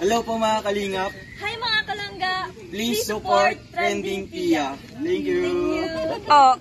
Hello po mga kalingap. Hi mga kalangga. Please support Trending Tia. Thank you. Oh.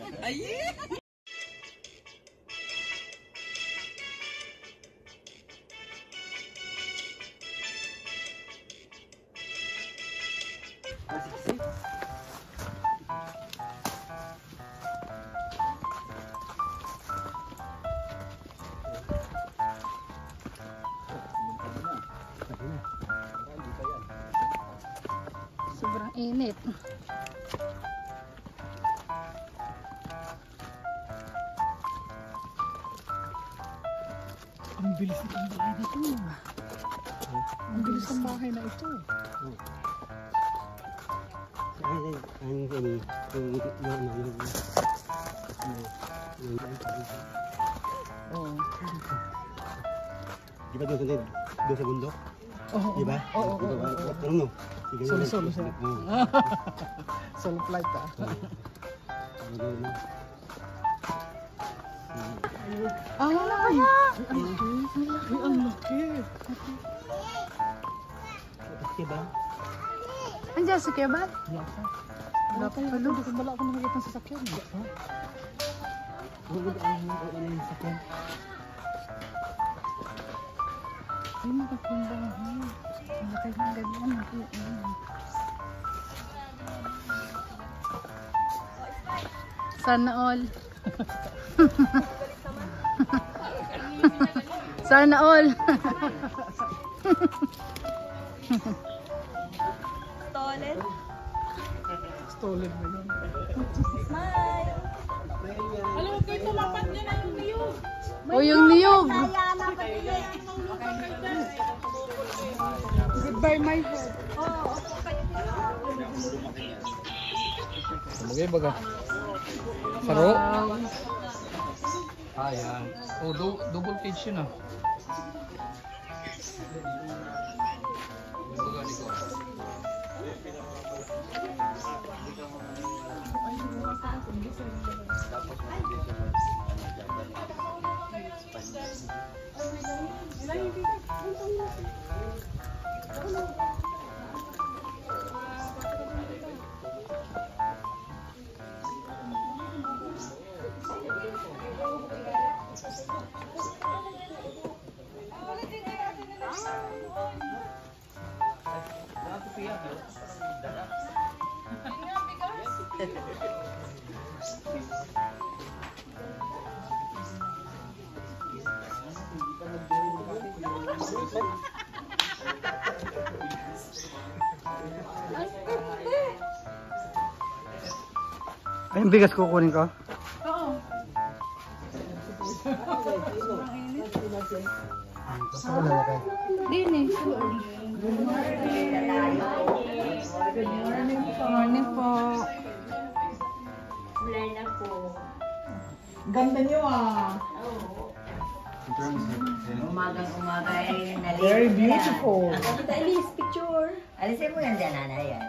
Sobrang init. Ang bilis ng bahay na ito. Ang bilis ng bahay na ito. Di ba doon sa bundok? Oo. Di ba? Oo. Ano? Solo siya. Solo flight ka. Ay! Ang laki! Diba? Andiyan si Keban? Wala pa yun. Wala ako nakikita sa sasakyan. Ay, magagandang bahay. Malaki ng ganyan. Sana all. Sana all. Stolen. Stolen na yun. Smile. Alam mo kayo tumapat niya na yung niyog. O yung niyog. Goodbye my friend. Bagay baga. Saro? Wow. Ayan. Oh, double page yun ah. Baga dito. Ay, yung bigas kukunin ko? Oo. Dini. Morning po. Ganda niyo ah. Umagang-umaga ay nalilig. Very beautiful. Kita Elise, picture. Alisin mo yan dyan, nanay. Yan.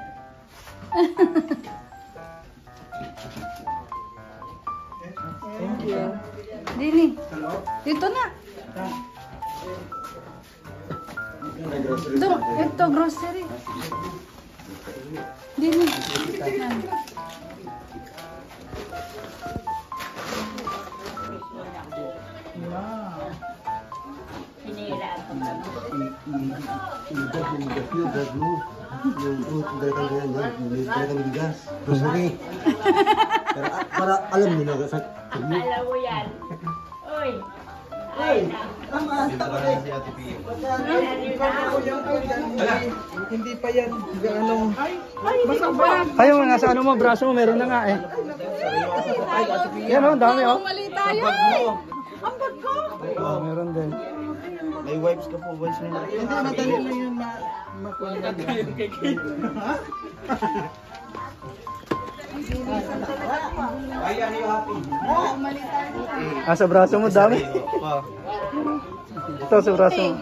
Thank you. Dini. Dito na. Ito grocery. Dini. Yan. Wow. Hinihila ang pagkakas. Yung bigas. Grocery. Para alam nyo na. Alam mo yan. Uy. Hindi pa yan. Ano? Basta ba? Ayaw mo, nasa ano mo, braso mo, meron na nga eh. Yan o, dami o. Mali tayo. Ang bag ko. Oh, meron din. May wipes ka po, wipes mo. Hindi, madali lang yun makuha. Ayan yung happy. Sa braso mo, dami. Ito, sa braso mo.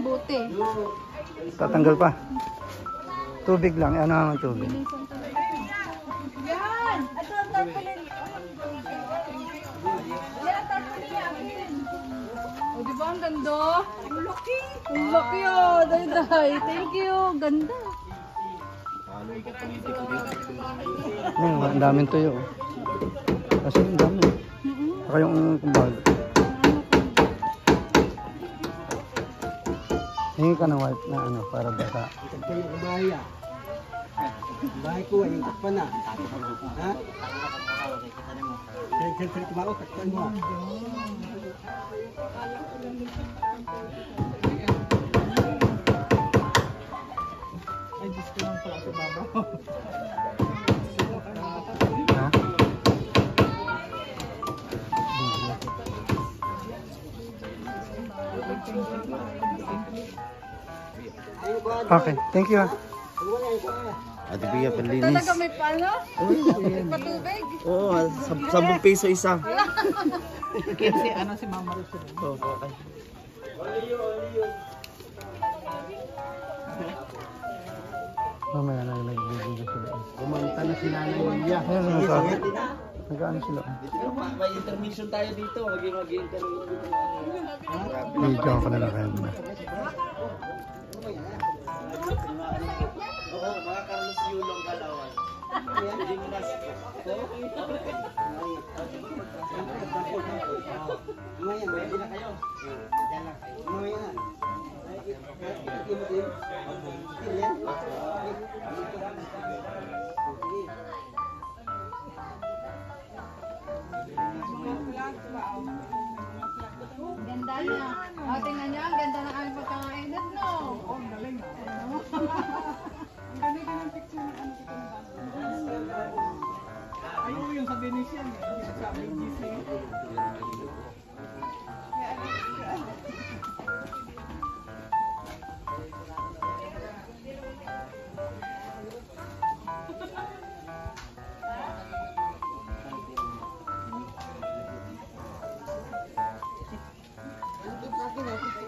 Buti. Tatanggal pa. Tubig lang, ano naman tubig. Yan! Ito ang tarpaulin. Yan ang tarpaulin namin. O diba? ang ganda. Ang laki. Ang laki oh. Day. Thank you. Ganda. Ang daming tuyo. Kasi ang dami. Saka yung kumbag. Hingi ka ng white na ano, para bata. Ito yung bahay ah. Bahay ko ay yung pa na. Ha? Sir, kumao, takpan mo. Ay, gusto lang pala sa baba. Ha? Okay, thank you. Ate Pia, panlinis. Talaga may pano? May patubig? Oo, 10 piso isa. Kasi ano si Mama Rosa. Oo, okay. Mamaya na nagbibigay sila. Kumanta na si Nanay Lilia. Ayan, nagkaano. Nagkaano sila. May intermission tayo dito. Mag-intermission dito. Video ko na lang kayo. Oo, mga Carlos Yulong Kalawan. Gymnast. Mamaya, ready na kayo. Mamaya na. Ganda niya. O, tingnan niya. Ang ganda ng aming pagkakainit, no? Oh, ang galing ah. Ang galing din ang picture ng ano dito ng bata. Ayun yung sa Venetian eh. Sa BGC.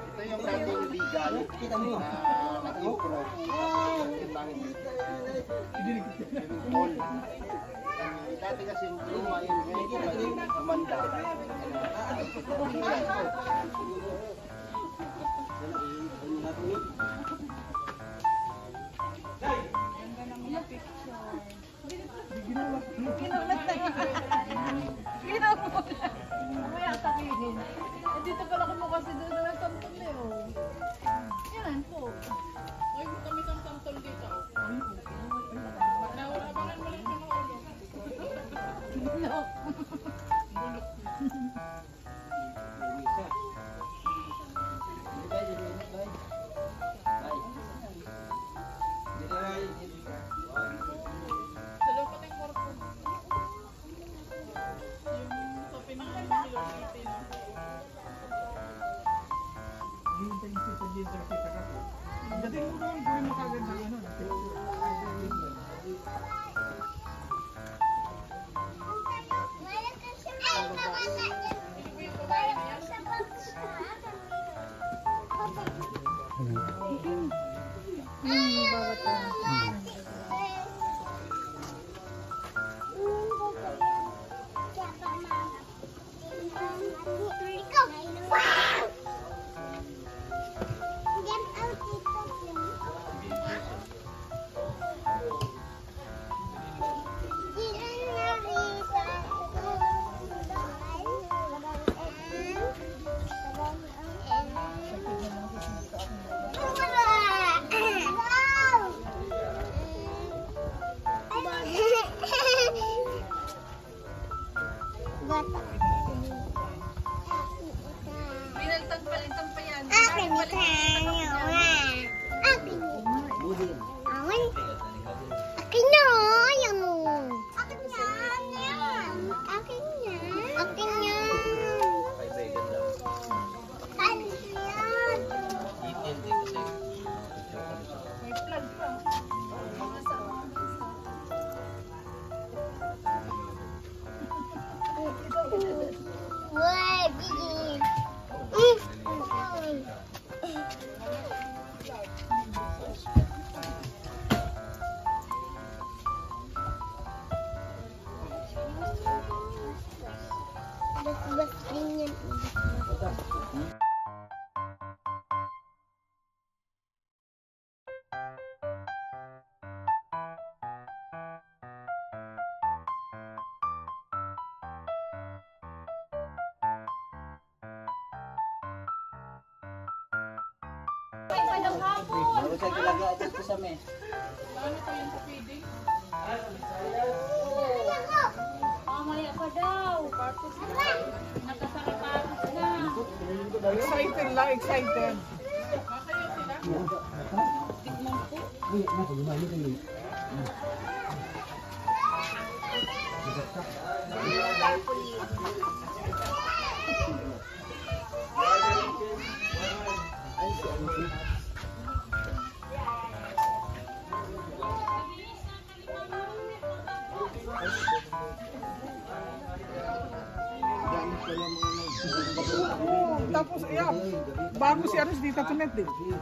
Ito yung dating legal. Kita mo. Naka-improve. Dati kasi luma yun. Kumanda. Mamaya sabihin. Dito pala kumuha kasi doon na nagtantol eh, oh. Yan po. Ay, kami ang tantol dito. Naurabangan mo lang yung ulo. No. Sa loob ng korpo. Yung sa pinang-iloliti na. Dating mo doon, gawin mo kagad ng ano. ng hapon. Baru saya talaga at sa mes. Paano ko yung sa feeding? Mamaya pa daw. Nakasakipatos na. Excited lang, excited. Uy, nako, lumali kayo. Tapos, yeah, bago si Aris dito tunet din. Dito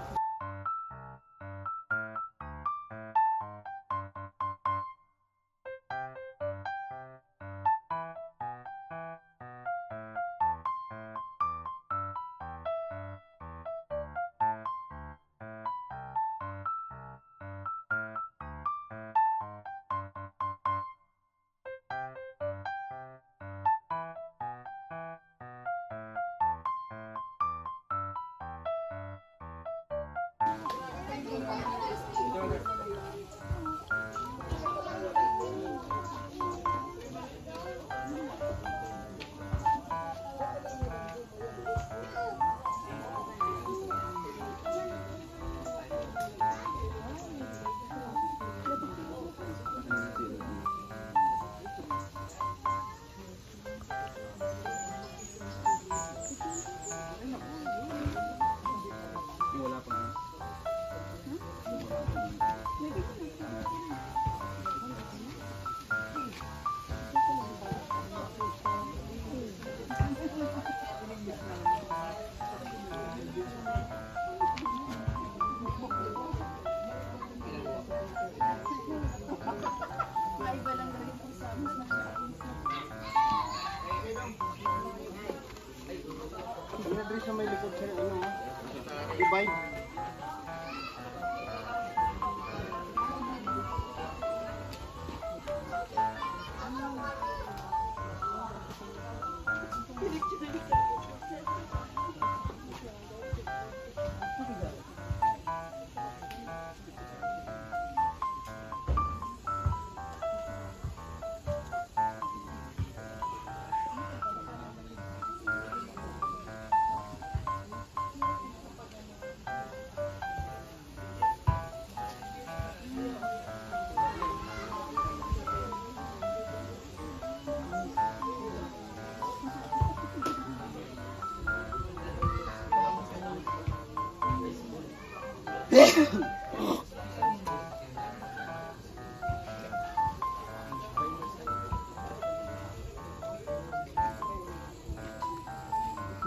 sa may likod sa ano, divide.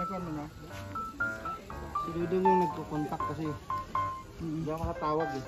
Nagkano na? Si Dudong yung nagko-contact kasi. Hindi ako makatawag eh.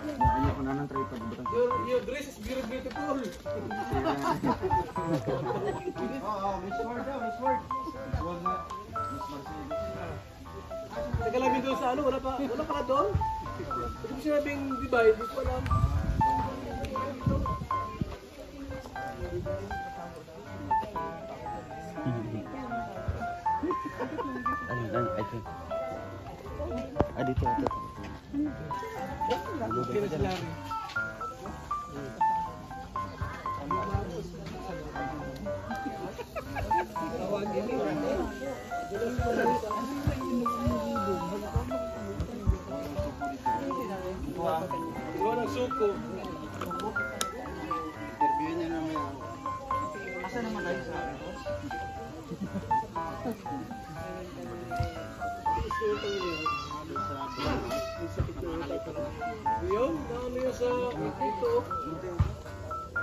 Nakanya ko na ng tripod. Your dress is very beautiful. Oo, Miss Ward daw, Miss Ward. Miss Ward na. Miss Mercedes. Teka lang doon sa ano, wala pa ka doon? Hindi mo sinabing divide, hindi ko alam. Dito. Okay na sila rin. Gawa ng suko. Interview niya naman yan. Asa naman tayo sa akin? Yun, naano yun sa dito.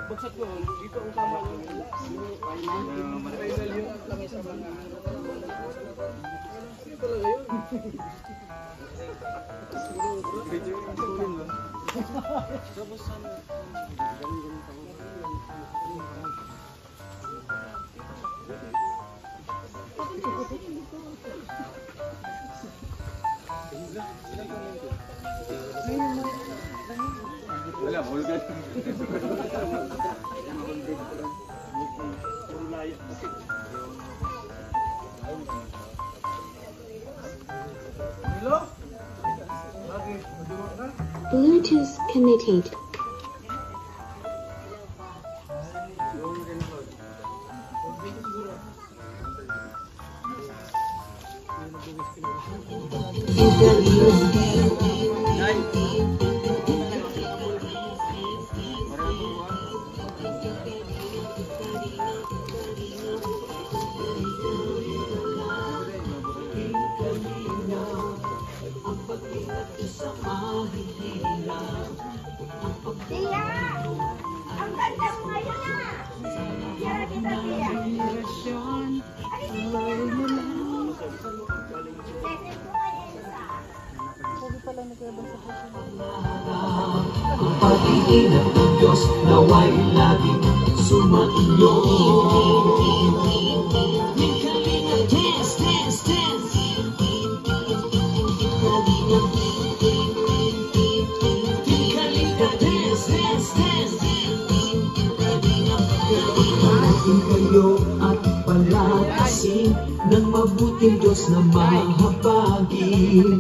Bagsak yun, dito ang tama yun. Final yun. Sino talaga yun? Tapos ano? Galing wala, vulgar. Hello? Bakit? Maduro na? Bluetooth connected. Tia! Ang ganda mo ngayon ah! Kaya kita, Tia. Session ko ngayon sa... Ang pag-iingat ng Diyos nawa'y laging sumainyo. Dance, dance, dance. Pagkain kayo at palakasin ng mabuting Diyos na mahabagin.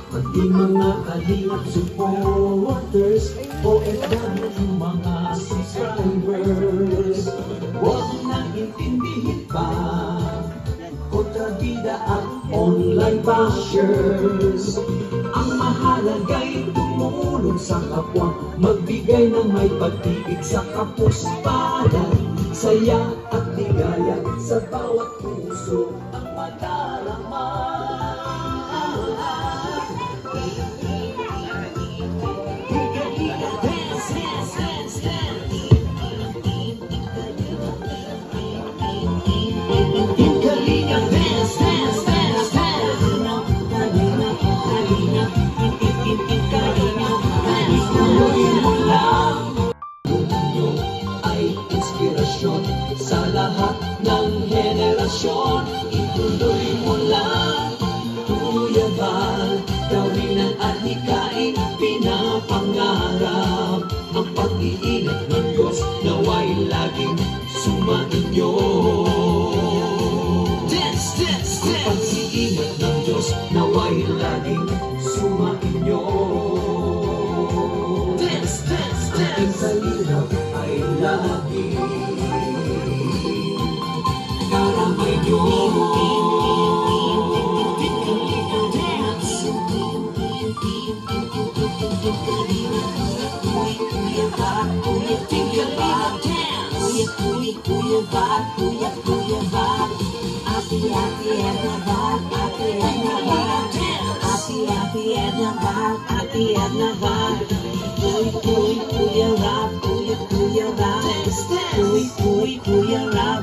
Pati mga kalingap supporters, OFW mga subscribers, huwag nang intindihin pa kontrabida at online bashers. Ang mahalaga'y tumulong sa kapwa, magbigay ng may pag-ibig sa kapuspadan, saya at ligaya sa bawat puso ang madarama. Sa lahat ng henerasyon, ituloy mo lang, Kuya Val, gawin ang adhikain, pinapangarap. Ang pag-iingat ng Diyos nawa'y laging sumainyo. Dance, dance, dance. Ang pag-iingat ng Diyos nawa'y laging sumainyo. Dance, dance, dance. Ang salirap ay laging karamay nyo. Dance. Kuya Val, Kuya Val, Ati Edna Val, Ati Edna Val, Ati Edna Val, Kuya Rap, Kuya Rap,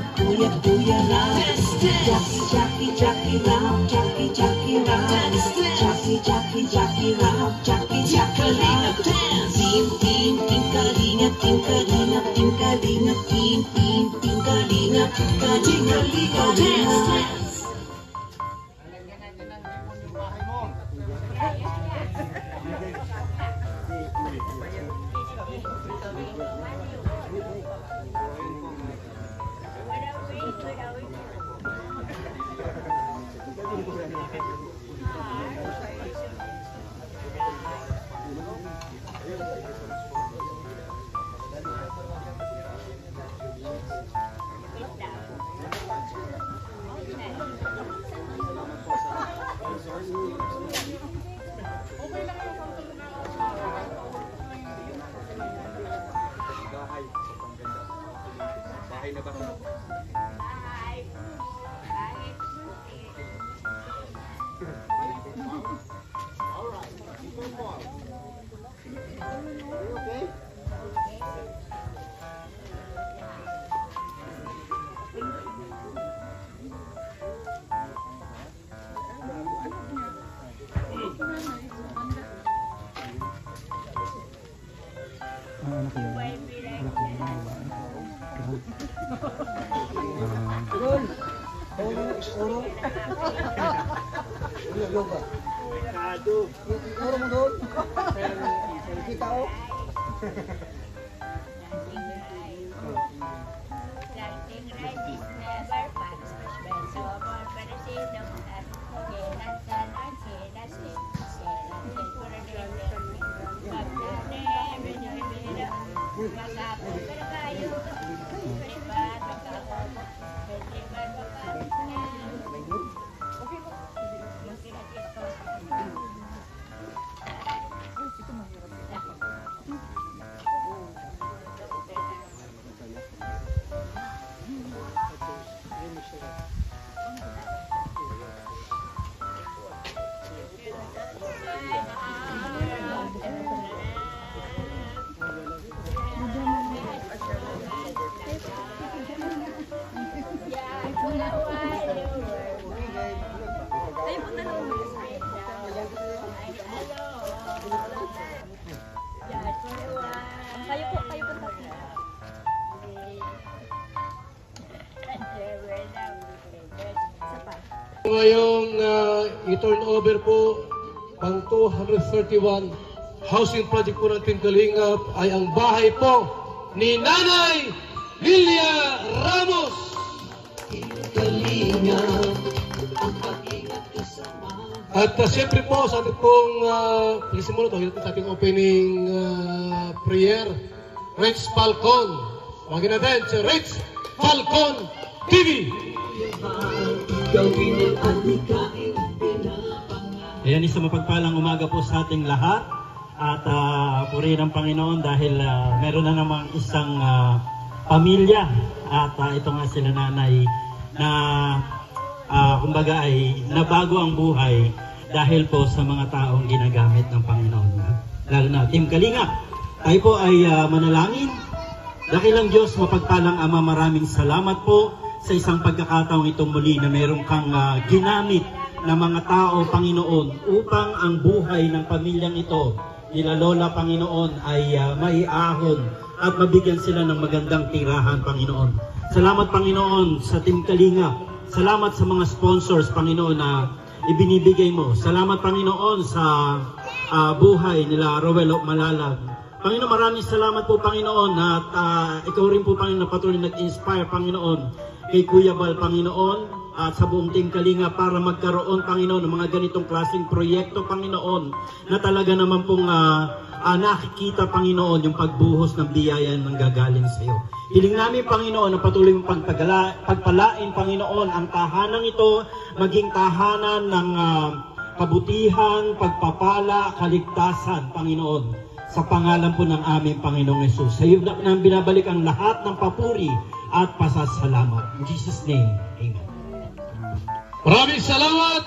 Kuya Rap. Jackie, Jackie, Ralph, Jackie, Jackie, Ralph, Jackie, Jackie, Jackie, Ralph, Jackie, Jackie, Ralph. Team, team, team Kalinga, team Kalinga, team Kalinga, team, team, team Kalinga, Kalinga, Kalinga, dance. Bahay na ba? Yoga. Oro mo doon. Kita o. Ngayong i-turn over po ang 231 housing project po ng Team Kalingap ay ang bahay po ni Nanay Lilia Ramos. At siyempre po sa ating pong pilisin mo na ito sa ating opening prayer, Rich Falcon. Magin natin si Rich Falcon TV. Ayan, isang mapagpalang umaga po sa ating lahat at purihin ang Panginoon dahil meron na namang isang pamilya at ito nga sila nanay na kumbaga ay nabago ang buhay dahil po sa mga taong ginagamit ng Panginoon, lalo na Team Kalingap. Tayo po ay manalangin. Dakilang Diyos, mapagpalang Ama, maraming salamat po sa isang pagkakataong itong muli na meron kang ginamit na mga tao, Panginoon, upang ang buhay ng pamilyang ito, nila Lola, Panginoon, ay maiahon at mabigyan sila ng magandang tirahan, Panginoon. Salamat, Panginoon, sa Team Kalingap. Salamat sa mga sponsors, Panginoon, na ibinibigay mo. Salamat, Panginoon, sa buhay nila Rowel Malalag. Panginoon, maraming salamat po, Panginoon, at ikaw rin po, Panginoon, na patuloy nag-inspire, Panginoon, kay Kuya Bal, Panginoon, at sa buong Team Kalinga para magkaroon, Panginoon, ng mga ganitong klaseng proyekto, Panginoon, na talaga naman pong nakikita, Panginoon, yung pagbuhos ng biyaya ng gagaling sa iyo. Hiling namin, Panginoon, na patuloy mong pagpalain, Panginoon, ang tahanan ito, maging tahanan ng kabutihan, pagpapala, kaligtasan, Panginoon, sa pangalan po ng aming Panginoong Yesus. Sa iyo na binabalik ang lahat ng papuri at pasasalamat. In Jesus' name, Amen. Maraming salamat,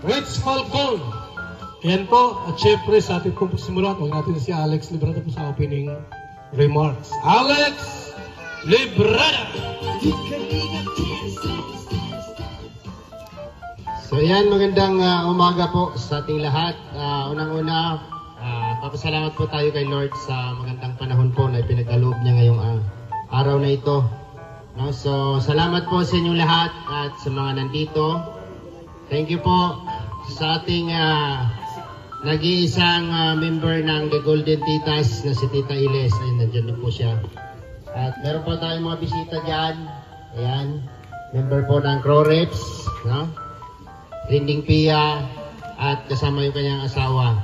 Rich Falcon. Yan po, at syempre sa ating pong simulat, huwag natin si Alex Librada po sa opening remarks. Alex Librada! So yan, magandang umaga po sa ating lahat. Unang-una, papasalamat po tayo kay Lord sa magandang panahon po na ipinagkaloob niya ngayong araw na ito. No? So salamat po sa inyong lahat at sa mga nandito. Thank you po sa ating nag-iisang member ng The Golden Titas na si Tita Iles. Ayun, nandiyan din po siya. At meron po tayong mga bisita dyan. Ayan, member po ng Croreps, no? Rinding Pia at kasama yung kanyang asawa.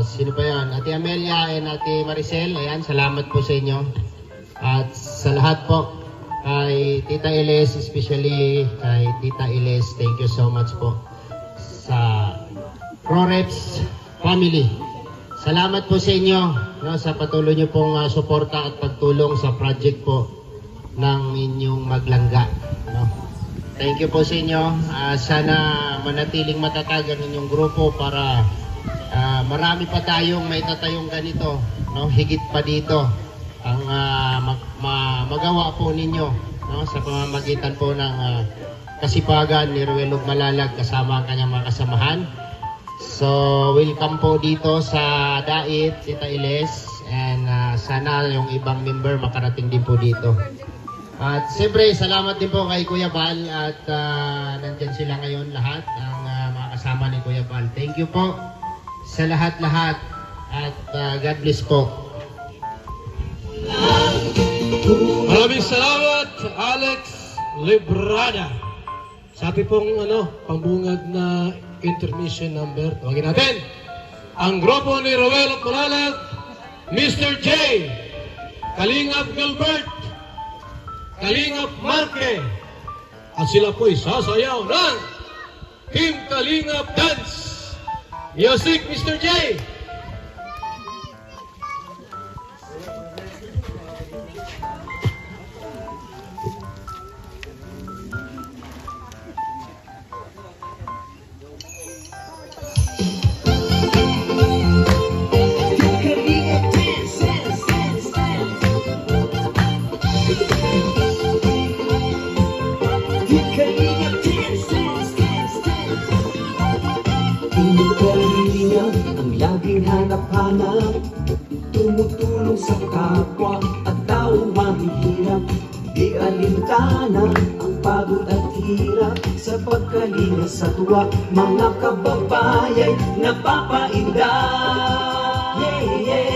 Sino pa yun? Ate Amelia and Ate Maricel. Ayan, salamat po sa inyo. At sa lahat po, kay Tita Iles, especially kay Tita Iles, thank you so much po sa Croreps family. Salamat po sa inyo, no, sa patuloy nyo pong suporta at pagtulong sa project po ng inyong maglangga. No? Thank you po sa inyo. Sana manatiling matatag ang inyong grupo para marami pa tayong may tatayong ganito, no? Higit pa dito ang magawa po ninyo, no? Sa pamamagitan po ng kasipagan ni Ruel Malalag kasama ang kanyang mga kasamahan. So welcome po dito sa Dait, Tita Iles, and sana yung ibang member makarating din po dito. At siyempre, salamat din po kay Kuya Bal at nandyan sila ngayon lahat, ang mga kasama ni Kuya Bal. Thank you po sa lahat-lahat at God bless po. Maraming salamat, Alex Librada. Sa ating pong pambungad na intermission number, tawagin natin ang grupo ni Ruel Malalag, Mr. J, Kalingap Gilbert, Kalingap Marque, at sila po'y sasayaw ng Team Kalingap Dance. Music, Mr. J. Hanap, tumutulong sa kapwa at tao mahihirap. Di alintana ang pagod at hirap sa pagkalinga sa tuwa. Mga kababayan napapainda. Yeah, yeah.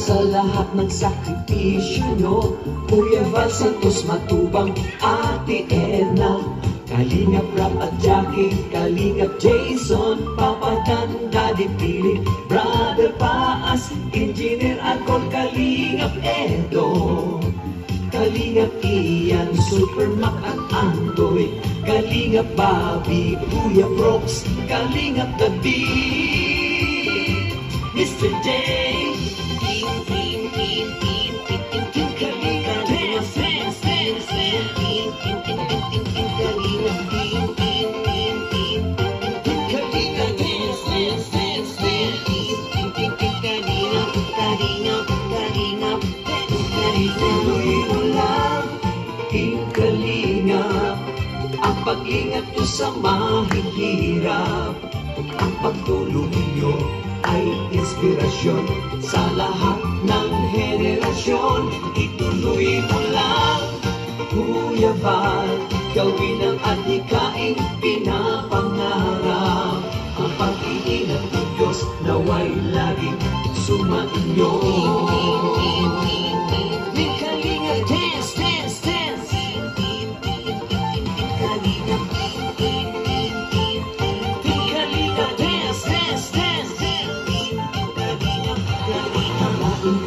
Sa lahat ng sakripisyo nyo, Kuya Val Santos Matubang, Ate Edna, Kalingap Rap at Jackie, Kalingap Jason, Papa Dan, Daddy Philip, Brother Paas, Engineer Alcon, Kalingap Edo, Kalingap Ian, Super Mac at Andoy, Kalingap Bobby, Kuya Brooks, Kalingap David, Mr. J, ang pag-ingat nyo sa mahihirap, ang pagtulong nyo ay inspirasyon sa lahat ng henerasyon. Ituloy mo lang, Kuya Val, gawin ang adhikaing pinapangarap. Ang pag-iingat ng Diyos naway laging sumainyo. Kalingap dance, dance, dance. Kalingap dance, dance, dance. Kalingap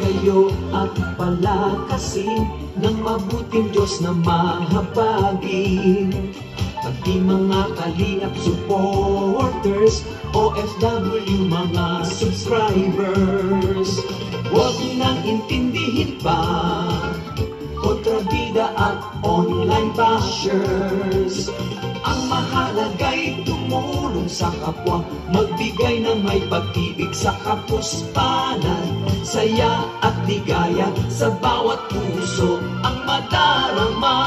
kayo at palakasin ng mabuting Diyos na mahabagin. Pati mga Kalingap supporters, OFW mga subscribers, huwag nang intindihin pa kontrabida at online bashers. Ang mahal tulong sa kapwa, magbigay ng may pag-ibig sa kapuspanan, saya at ligaya sa bawat puso ang madarama.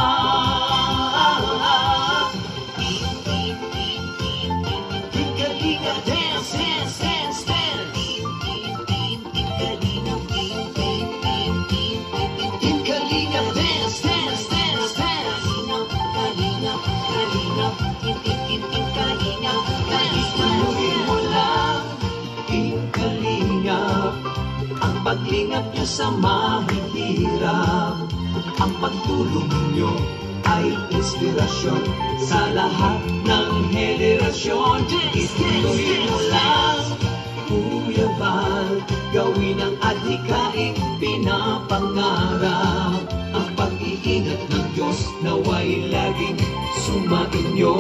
Team Kalinga, dance, dance, dance, dance. Team Kalinga, Team Kalinga, dance, dance, dance, dance. Kalinga, Kalinga, Team Kalinga, dance. Tuloy mo lang, Team Kalinga, ang paglingap niyo sa mahihirap, ang pagtulong niyo ay inspirasyon sa lahat ng henerasyon. Ituloy mo lang, Kuya Val, gawin ang adhikaing pinapangarap, ang pag-iingat ng Diyos naway laging sumainyo.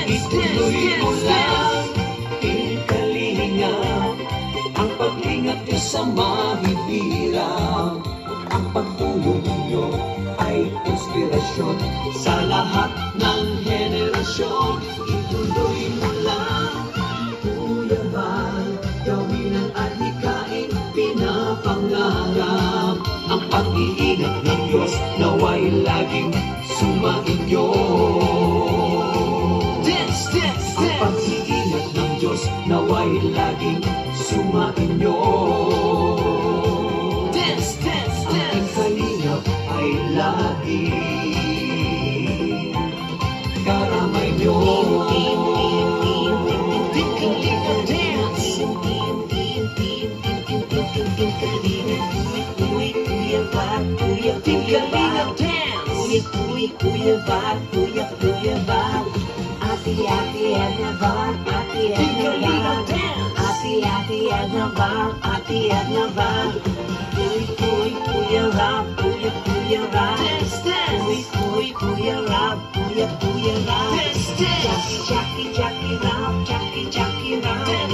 Ituloy mo lang, Team Kalinga, ang pag-ingat niyo sa mahihirap, ang pagtulong niyo ay inspirasyon sa lahat ng henerasyon. Ituloy mo lang, Kuya Val, gawin ang adhikaing pinapangarap, ang pag-iingat ng Diyos naway laging sumainyo. Dance, dance, dance. Ang pag-iingat ng Diyos naway laging sumainyo. Dance, dance, dance. Ang kalingap ay laging karamay nyo. Team Kalinga, dance. Kuya Val, Team Kalinga, dance. Kuya Val, Kuya Val. Ati-ati Edna Val, Ati Edna Val, Ati-ati Edna Val, Ati Edna Val. Kuya Rob, Kuya Rob, Kuya Rob, Kuya Rob. Jackie Rob, Jackie Rob, Jackie Rob,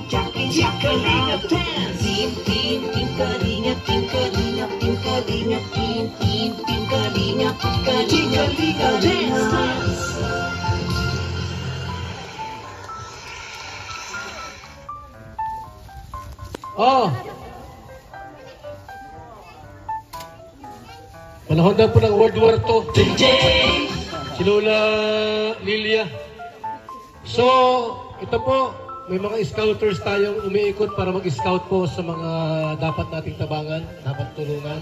Jackie Rob. Team Kalinga, Team Kalinga, Team Kalinga, Team Kalinga, Kalinga, dance. Panahon na po ng World War II. Si Lola Lilia. So, ito po, may mga scouters tayong umiikot para mag-scout po sa mga dapat nating tabangan, dapat tulungan.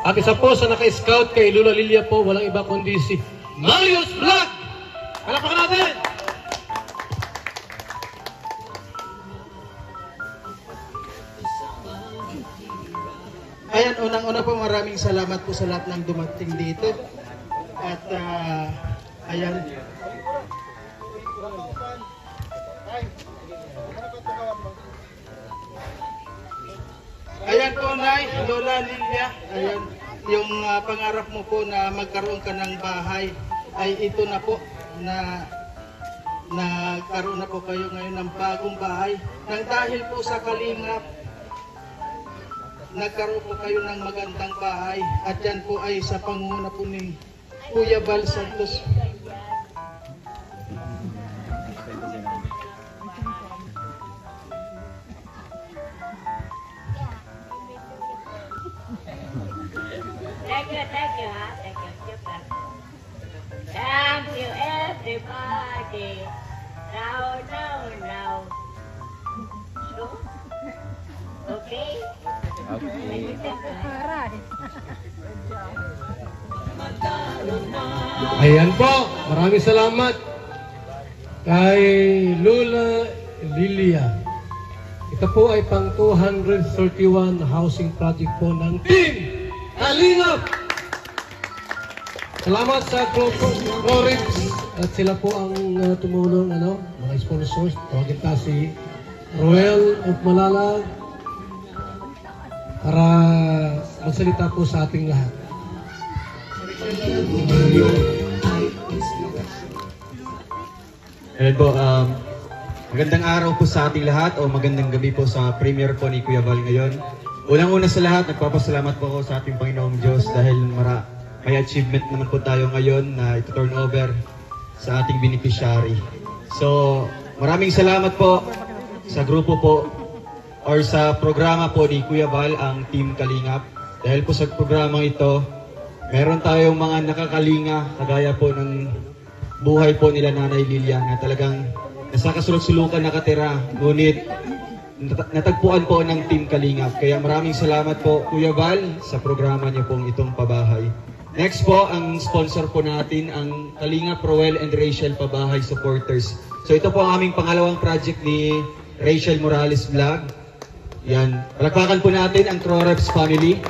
At isa po sa naka-scout kay Lola Lilia po, walang iba kundi si Marius Vlog! Palapakan natin! Ayan, unang-una po maraming salamat po sa lahat ng dumating dito. At ayan. Ayan po, Nay, Lola Lilia. Ayan, yung pangarap mo po na magkaroon ka ng bahay ay ito na po, na nagkaroon na po kayo ngayon ng bagong bahay. Nang dahil po sa Kalingap, nagkaroon po kayo ng magandang bahay, at yan po ay sa pangunguna po ni Kuya Val Santos. Thank you, ha? Thank you, thank you, everybody. Now. Okay? Ayan po, maraming salamat kay Lola Lilia. Ito po ay pang 231 housing project po ng Team Kalinga. Salamat sa Florence at sila po ang tumulong, mga sponsors. Tawagin ta si Roel of Malalag para magsalita po sa ating lahat. Ayan po, magandang araw po sa ating lahat o magandang gabi po sa premiere po ni Kuya Val ngayon. Unang-una sa lahat, nagpapasalamat po ako sa ating Panginoong Diyos dahil may achievement naman po tayo ngayon na ito-turn over sa ating beneficiary. So, maraming salamat po sa grupo po or sa programa po ni Kuya Val, ang Team Kalingap. Dahil po sa programang ito, meron tayong mga nakakalinga, kagaya po ng buhay po nila Nanay Lilia na talagang nasa kasulok-sulukan nakatira, ngunit natagpuan po ng Team Kalingap. Kaya maraming salamat po Kuya Val sa programa niyo pong itong pabahay. Next po, ang sponsor po natin, ang Kalingap Roel and Rachel Pabahay Supporters. So ito po ang aming pangalawang project ni Rachel Morales Vlog. Yan, palakpakan po natin ang Croreps family.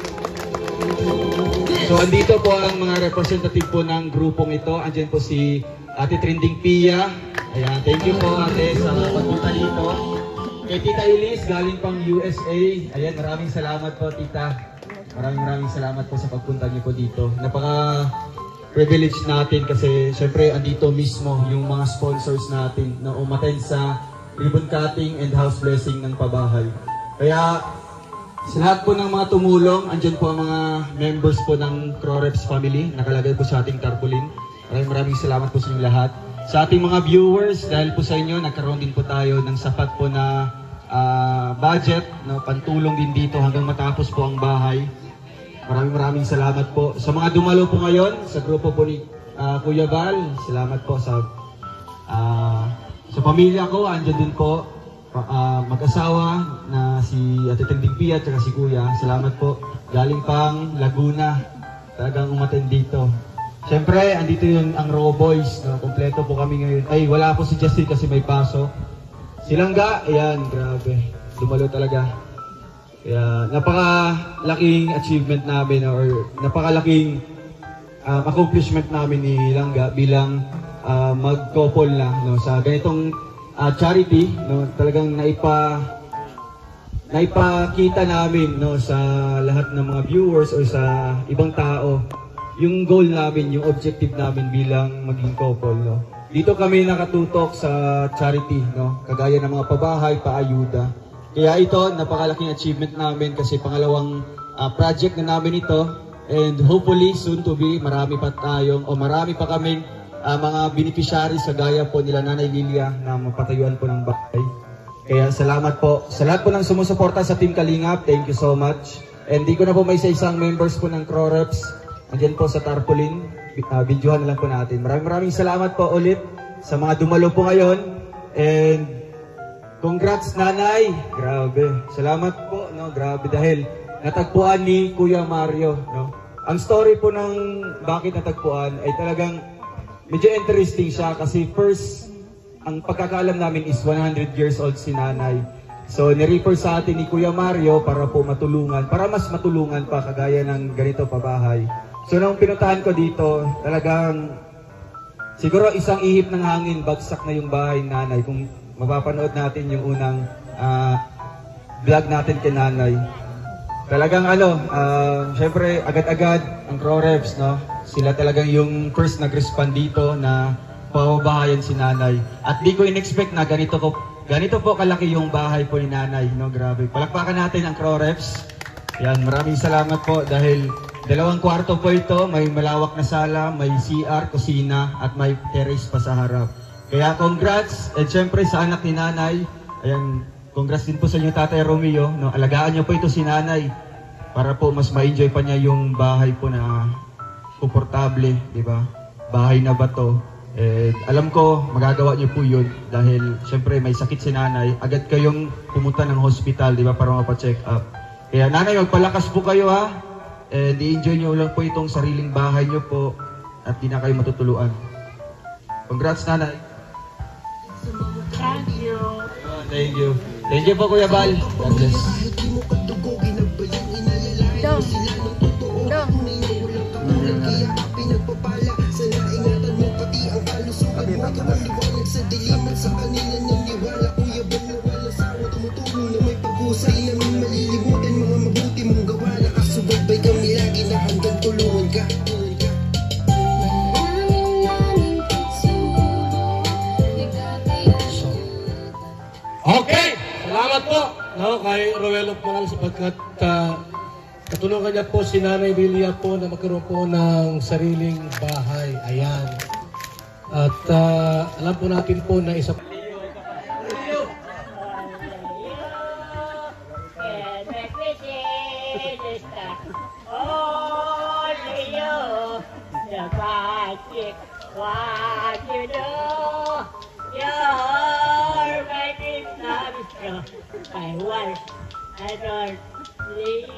So andito po ang mga representative po ng grupong ito. Andyan po si Ate Trending Pia. Ayan, thank you po ate sa pagpunta dito. Kay Tita Elise, galing pang USA. Ayan, maraming salamat po tita. Maraming salamat po sa pagpunta niyo po dito. Napaka-privilege natin kasi syempre andito mismo yung mga sponsors natin na umattend sa ribbon cutting and house blessing ng pabahay. Kaya sa lahat po ng mga tumulong, andyan po ang mga members po ng Croreps family. Nakalagay po sa ating tarpaulin. Maraming salamat po sa inyong lahat. Sa ating mga viewers, dahil po sa inyo, nagkaroon din po tayo ng sapat po na budget, no, pantulong din dito hanggang matapos po ang bahay. Maraming salamat po. Sa mga dumalo po ngayon, sa grupo po ni Kuya Val, salamat po sa pamilya ko, andyan din po. Mag-asawa na si Ate Trending Pia at si Kuya, salamat po. Galing pang Laguna, talagang umattend dito. Siyempre, andito yung ang Raw Boys, no? Kompleto po kami ngayon. Ay, wala po si Justin kasi may pasok. Silangga, ayan, grabe. Dumalo talaga. Kaya, napakalaking achievement namin or napakalaking accomplishment namin ni Langga bilang mag-couple na, no? Sa ganitong charity, no? Talagang naipakita namin, no, sa lahat ng mga viewers o sa ibang tao yung goal namin, yung objective namin bilang maging couple, no. Dito kami nakatutok sa charity, no, kagaya ng mga pabahay, paayuda. Kaya ito, napakalaking achievement namin kasi pangalawang project na namin ito, and hopefully soon to be marami pa kaming mga beneficiaries sa gaya po nila Nanay Lilia na mapatayuan po ng bahay. Kaya salamat po sa lahat po ng sumusuporta sa Team Kalingap. Thank you so much. And di ko na po may isa-isang members po ng Croreps. Andyan po sa tarpaulin. Videohan na lang po natin. Maraming salamat po ulit sa mga dumalo po ngayon. And congrats Nanay. Grabe. Salamat po, no? Grabe dahil natagpuan ni Kuya Mario, no? Ang story po ng bakit natagpuan ay talagang medyo interesting siya kasi first, ang pagkakaalam namin is 100 years old si Nanay. So, nirefer sa atin ni Kuya Mario para po matulungan, para mas matulungan pa kagaya ng ganito pabahay. So, nung pinuntahan ko dito, talagang siguro isang ihip ng hangin, bagsak na yung bahay ni Nanay. Kung mapapanood natin yung unang vlog natin kay Nanay. Talagang syempre agad-agad ang Croreps, no? Sila talagang yung first nag-respond dito na pababahayan si Nanay. At di ko in-expect na ganito po kalaki yung bahay po ni Nanay, no? Grabe. Palakpakan natin ang Croreps. Yan, maraming salamat po dahil 2 kwarto po ito, may malawak na sala, may CR, kusina, at may terrace pa sa harap. Kaya congrats, at syempre sa anak ni Nanay, ayan, congrats din po sa inyo Tatay Romeo, no? Alagaan niyo po ito si Nanay para po mas ma-enjoy pa niya yung bahay po na komportable, di ba? Bahay na bato. Alam ko, magagawa niyo po yun dahil syempre may sakit si Nanay, agad kayong pumunta ng hospital, di ba, para mapacheck up. Kaya Nanay, magpalakas po kayo ha. I-enjoy nyo lang po itong sariling bahay nyo po at di na kayo matutuluan. Congrats Nanay. Thank you. Thank you. Thank you po Kuya Val. God bless. Okay, salamat po, no, kay Roel of Manal sapagkat Tinutulungan niya po si Nanay Lilia po na magkaroon po ng sariling bahay. Ayan. At alam po natin po na isa what you do, you're making love strong. My wife, I don't leave.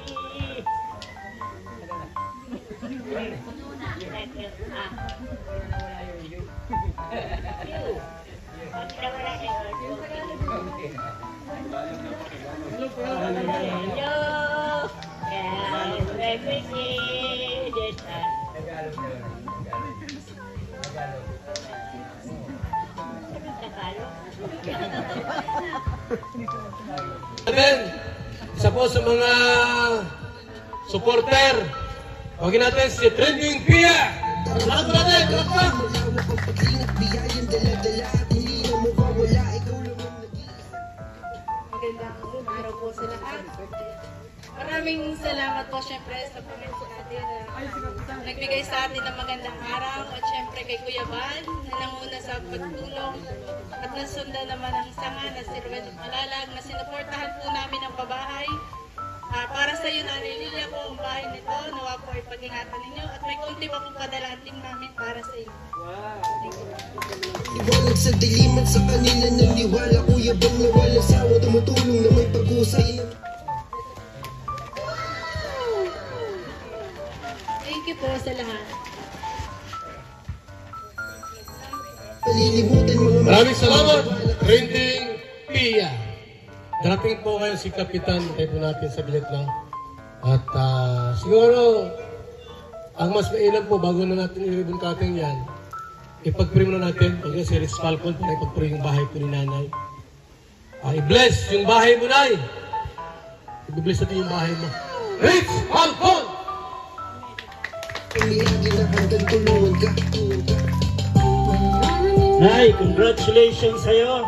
Then, isa po sa mga supporter, huwagin natin si Trending Pia. Salamat po natin, salamat. Magandang araw po sa lahat. Maraming salamat po syempre sa Panginoon natin na nagbigay sa atin ng magandang araw at syempre kay Kuya Bal na nanguna sa pagtulong at nasundan naman ang sanga na si Ruel Malalag na sinuportahan po namin ang pabahay. Para sa iyo, Nanay Lilia po ang bahay nito, nawa po ay pag-ingatan ninyo at may konti pa po padalating namin para sa iyo. Iwalag sa diliman sa kanila naniwala, Kuya Bal na walang sawa, tumutulong na may pag-usay. Thank you po sa lahat. Maraming salamat, Trending Pia. Darating po ngayon si Kapitan, tayo po natin sa bilet lang. At siguro, ang mas mainam po, bago na natin i-ribbon cutting yan, ipag-pray muna natin, pag si Ritz Falcon, para ipag-pray yung bahay po ni Nanay. I-bless yung bahay mo, Nay. I-bless natin yung bahay mo. Ritz Falcon! Nay, congratulations sa'yo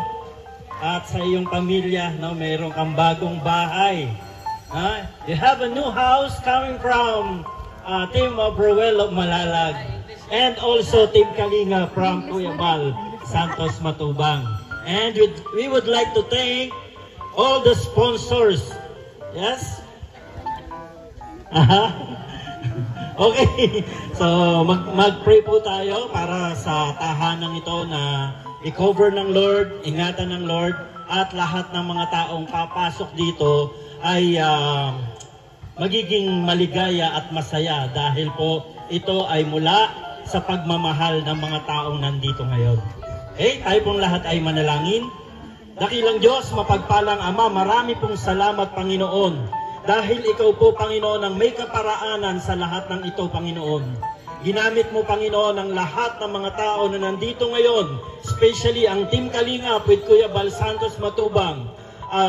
at sa iyong pamilya, no? Mayroon kang bagong bahay. You have a new house coming from Team of Ruel of Malalag and also Team Kalinga from Kuya Bal Santos Matubang. And we would like to thank all the sponsors. Yes? Okay, so mag-pray po tayo para sa tahanang ito na i-cover ng Lord, ingatan ng Lord, at lahat ng mga taong papasok dito ay magiging maligaya at masaya dahil po ito ay mula sa pagmamahal ng mga taong nandito ngayon. Okay, tayo pong lahat ay manalangin. Dakilang Diyos, mapagpalang Ama, marami pong salamat, Panginoon. Dahil ikaw po, Panginoon, ang may kaparaanan sa lahat ng ito, Panginoon. Ginamit mo, Panginoon, ang lahat ng mga tao na nandito ngayon, especially ang Team Kalinga with Kuya Bal Santos Matubang,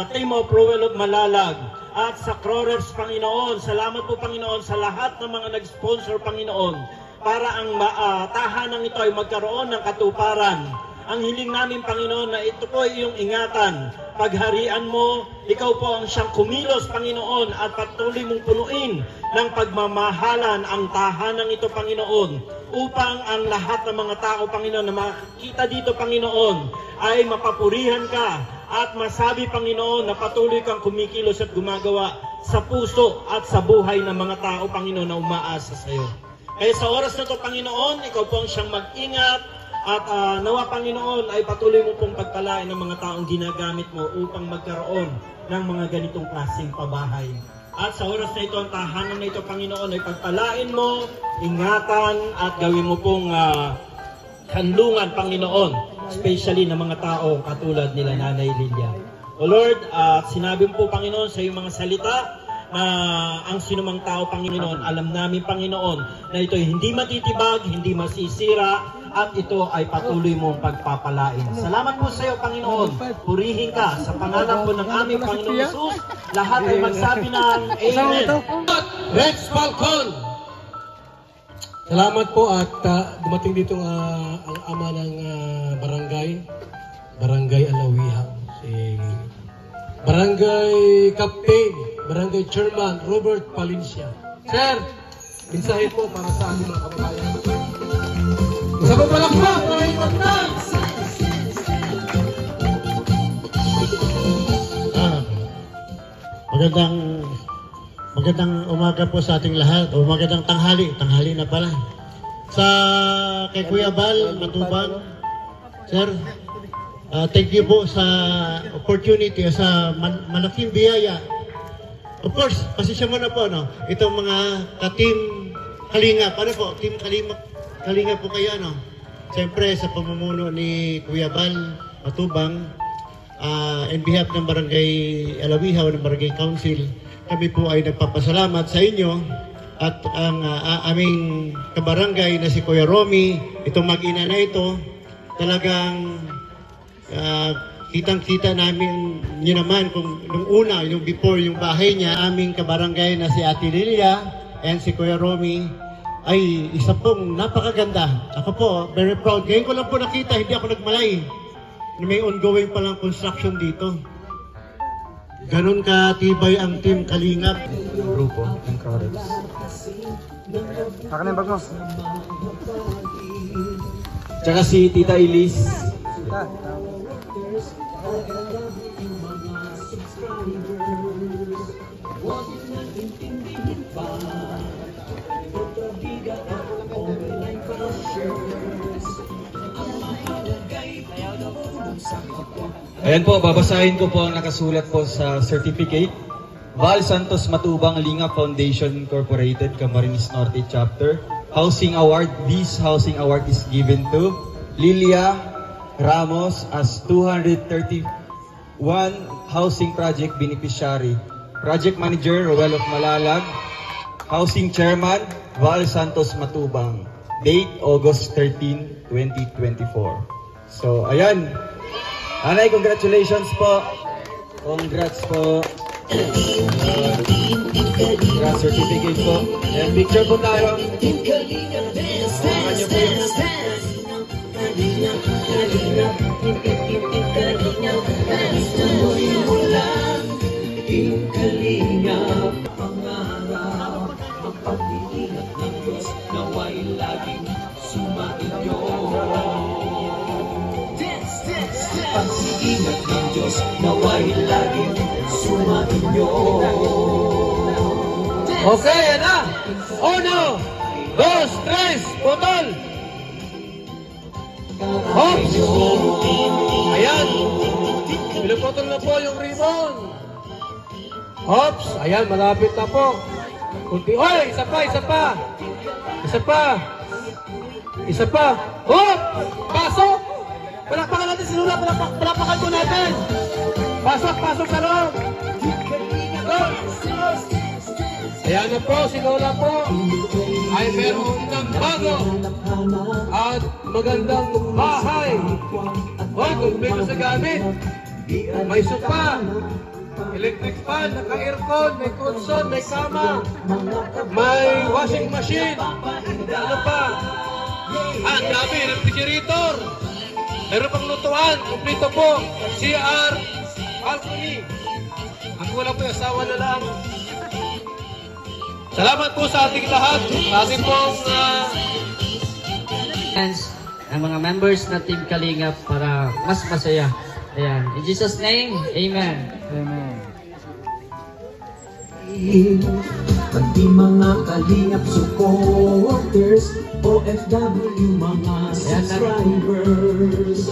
Team of Ruel of Malalag, at sa Crorers, Panginoon. Salamat po, Panginoon, sa lahat ng mga nag-sponsor, Panginoon, para ang tahanang ito ay magkaroon ng katuparan. Ang hiling namin, Panginoon, na ito po ay iyong ingatan. Pagharian mo, ikaw po ang siyang kumilos, Panginoon, at patuloy mong punuin ng pagmamahalan ang tahanang ito, Panginoon, upang ang lahat ng mga tao, Panginoon, na makikita dito, Panginoon, ay mapapurihan ka at masabi, Panginoon, na patuloy kang kumikilos at gumagawa sa puso at sa buhay ng mga tao, Panginoon, na umaasa sa iyo. Kaya sa oras na ito, Panginoon, ikaw po ang siyang mag-ingat. At nawa, Panginoon, ay patuloy mo pong pagpalain ng mga taong ginagamit mo upang magkaroon ng mga ganitong klaseng pabahay. At sa oras na ito, ang tahanan na ito, Panginoon, ay pagpalain mo, ingatan, at gawin mo pong kanlungan, Panginoon, especially ng mga tao katulad nila Nanay Lilia. O Lord, sinabi mo po, Panginoon, sa iyong mga salita, na ang sinumang tao, Panginoon, alam namin, Panginoon, na ito ay hindi matitibag, hindi masisira, at ito ay patuloy mong pagpapalain. Salamat po sa iyo, Panginoon. Purihin ka sa pangalan po ng aming Panginoon Jesus. Lahat ay magsabi ng Amen. Rex Falcon! Salamat po at dumating dito ang ama ng Barangay Alawihang, si Barangay Captain, Barangay Chairman Robert Palencia. Sir, mensahe po para sa ating mga kababayan. Sa pagpalakpak, mga ipagtan! Magandang umaga po sa ating lahat, o magandang tanghali na pala. Sa kay Kuya Bal, Matubang, Sir, thank you po sa opportunity, sa malaking biyaya. Of course, pasensya mo na po, no? Itong mga ka-team Kalingap, ano po, team Kalingap po kayo, no? Siyempre, sa pamumuno ni Kuya Bal, Matubang, in behalf ng Barangay Alawihaw, ng Barangay Council, kami po ay nagpapasalamat sa inyo at ang aming kabarangay na si Kuya Romy, itong mag-ina na ito, talagang kitang-kita namin nyo naman kung nung una, yung before yung bahay niya, aming kabarangay na si Ate Lilia and si Kuya Romy ay isa pong napakaganda. Ako po, very proud. Ngayon ko lang po nakita, hindi ako nagmalay na may ongoing palang construction dito. Ganon katibay ang team Kalingap. Grupo ng Croreps. Saka na yung bag mo. Tsaka si Tita Elise. Ayan po, babasahin ko po ang nakasulat po sa certificate. Val Santos Matubang Lingap Foundation Incorporated, Camarines Norte Chapter. Housing Award. This housing award is given to Lilia Ramos as 231 Housing Project Beneficiary. Project Manager Roel of Malalag. Housing Chairman Val Santos Matubang. Date August 13, 2024. So, ayan. Anay, congratulations po. Congrats po. Congrats certificate po. Ayan, picture po tayo. Samahan niyo po yung... Pag-iingat ng Diyos, nawa'y laging sumainyo. Okay, yan na! 1, 2, 3, putol! Hops! Ayan! Pinaputol na po yung ribbon! Hops! Ayan, malapit na po! Kunti. Oy! Isa pa! Isa pa! Isa pa! Isa pa! Hop! Pasok! Palakpakan natin si Lola! Palakpakan po natin! Pasok! Pasok sa loob! Ayan na po, si Lola po ay meron ng bago at magandang bahay. Hoy, kumpleto sa gamit. May sofa, electric fan, naka-aircon, may console, may kama, may washing machine. Ano pa? Ang dami, refrigerator. Meron pang lutuan, kumpleto po. CR, balcony. Ang wala po yung asawa na lang. Salamat po sa ating lahat. Sa ating pong ang mga members na Team Kalingap para mas masaya. Ayan. In Jesus' name, Amen. Amen. Pati mga Kalingap supporters, OFW mga subscribers,